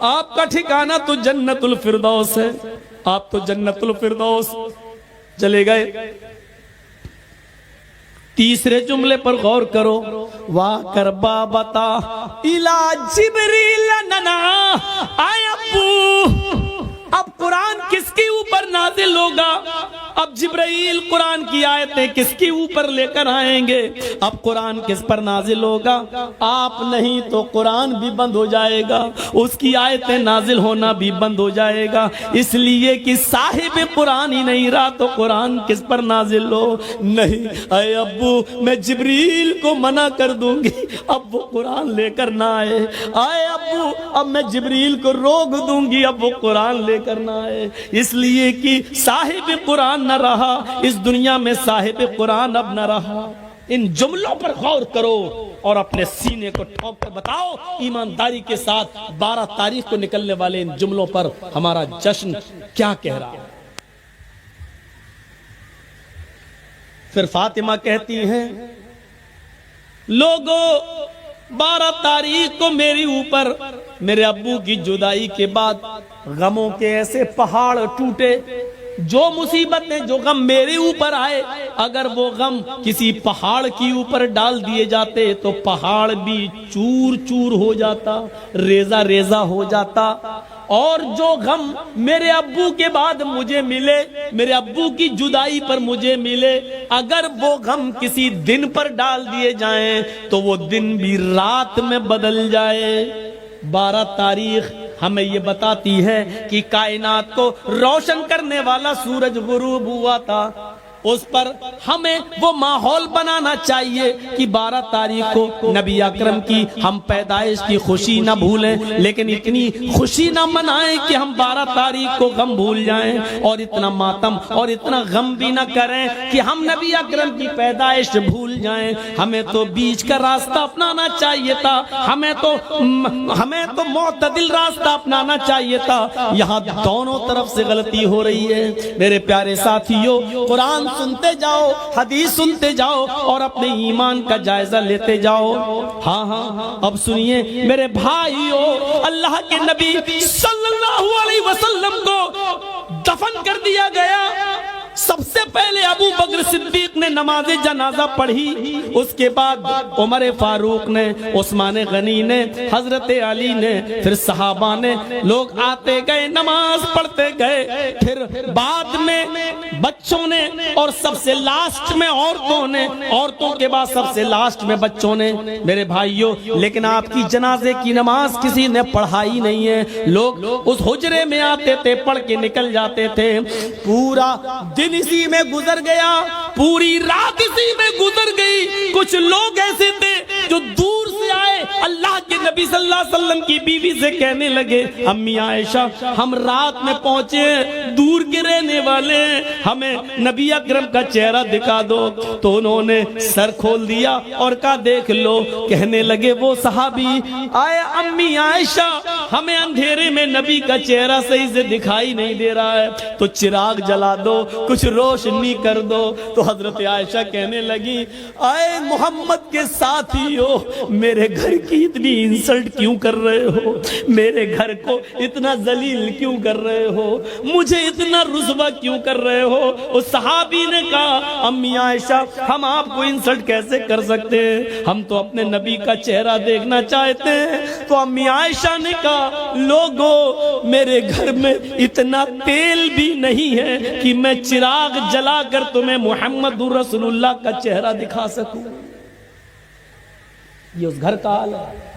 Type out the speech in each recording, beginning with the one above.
آپ کا ٹھکانہ تو جنت الفردوس ہے، آپ تو جنت الفردوس چلے گئے۔ تیسرے جملے پر غور کرو، واہ کربا بتا الا جبریل ننا، آئے ابو اب قرآن کس کے اوپر نازل ہوگا؟ اب جبرائیل قرآن کی آیتیں کس کے اوپر لے کر آئیں گے؟ اب قرآن کس پر نازل ہوگا؟ آپ نہیں تو قرآن بھی بند ہو جائے گا، اس کی آیتیں نازل ہونا بھی بند ہو جائے گا، اس لیے کہ صاحب قرآن ہی نہیں رہا تو قرآن کس پر نازل ہو؟ نہیں، اے ابو میں جبریل کو منع کر دوں گی اب وہ قرآن لے کر نہ آئے، اے ابو اب میں جبریل کو روک دوں گی اب وہ قرآن لے کر نہ آئے، اس لیے کہ صاحب قرآن نہ رہا اس دنیا میں، صاحب قرآن اب نہ رہا۔ ان جملوں پر غور کرو اور اپنے سینے کو ٹھوک کر بتاؤ ایمانداری کے ساتھ 12 تاریخ کو نکلنے والے ان جملوں پر ہمارا جشن کیا کہہ رہا ہے۔ پھر فاطمہ کہتی ہیں لوگو 12 تاریخ کو میری اوپر میرے ابو کی جدائی کے بعد غموں کے ایسے پہاڑ ٹوٹے، جو مصیبتیں جو غم میرے اوپر آئے اگر وہ غم کسی پہاڑ کی اوپر ڈال دیے جاتے تو پہاڑ بھی چور چور ہو جاتا، ریزہ ریزہ ہو جاتا، اور جو غم میرے ابو کے بعد مجھے ملے، میرے ابو کی جدائی پر مجھے ملے، اگر وہ غم کسی دن پر ڈال دیے جائیں تو وہ دن بھی رات میں بدل جائے۔ 12 تاریخ ہمیں یہ بتاتی ہے کہ کائنات کو روشن کرنے والا سورج غروب ہوا تھا، اس پر ہمیں وہ ماحول بنانا چاہیے کہ 12 تاریخ کو نبی اکرم کی ہم پیدائش کی خوشی نہ بھولیں، لیکن اتنی خوشی نہ منائیں کہ ہم 12 تاریخ کو غم بھول جائیں، اور اتنا ماتم اور اتنا غم بھی نہ کریں کہ ہم نبی اکرم کی پیدائش بھول جائیں۔ ہمیں تو بیچ کا راستہ اپنانا چاہیے تھا، ہمیں تو معتدل راستہ اپنانا چاہیے تھا، یہاں دونوں طرف سے غلطی ہو رہی ہے۔ میرے پیارے ساتھیوں، قرآن سنتے جاؤ، حدیث سنتے جاؤ اور اپنے ایمان کا جائزہ لیتے جاؤ۔ ہاں اب سنیے میرے بھائیو، اللہ کے نبی صلی اللہ علیہ وسلم کو دفن کر دیا گیا، سب سے پہلے ابو بکر صدیق نے نماز جنازہ پڑھی، اس کے بعد عمر فاروق نے، عثمان غنی نے، حضرت علی نے، پھر صحابہ نے، لوگ آتے گئے نماز پڑھتے گئے، پھر بعد میں بچوں نے، اور سب سے لاسٹ میں عورتوں نے، عورتوں کے بعد سب سے لاسٹ میں بچوں نے۔ میرے بھائیوں، لیکن آپ کی جنازے کی نماز کسی نے پڑھائی نہیں ہے، لوگ اس حجرے میں آتے تھے، پڑھ کے نکل جاتے تھے، پورا دن اسی میں گزر گیا، پوری رات اسی میں گزر گئی۔ کچھ لوگ ایسے تھے جو دور سے آئے، اللہ کے نبی صلی اللہ علیہ وسلم کی بیوی سے کہنے لگے امی عائشہ ہم رات میں پہنچے، دور کے رہنے والے ہیں، ہمیں نبی اکرم کا چہرہ دکھا دو۔ تو انہوں نے سر کھول دیا اور کہا دیکھ لو۔ کہنے لگے وہ صحابی آئے امی عائشہ ہمیں اندھیرے میں نبی کا چہرہ صحیح سے دکھائی نہیں دے رہا ہے، تو چراغ جلا دو، کچھ روشنی کر دو۔ تو حضرت عائشہ کہنے لگی اے محمد کے ساتھیو، میرے گھر کی اتنی انسلٹ کیوں کر رہے ہو؟ میرے گھر کو اتنا ذلیل کیوں کر رہے ہو؟ مجھے اتنا رسوا کیوں کر رہے ہو؟ اس صحابی نے کہا امی عائشہ ہم آپ کو انسلٹ کیسے کر سکتے ہیں، ہم تو اپنے نبی کا چہرہ دیکھنا چاہتے ہیں۔ تو امی عائشہ نے کہا لوگو میرے گھر میں اتنا تیل بھی نہیں ہے کہ میں چراغ جلا کر تمہیں محمد رسول اللہ کا چہرہ دکھا سکوں۔ یہ اس گھر کا حال ہے۔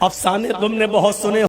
افسانے تم نے بہت سنے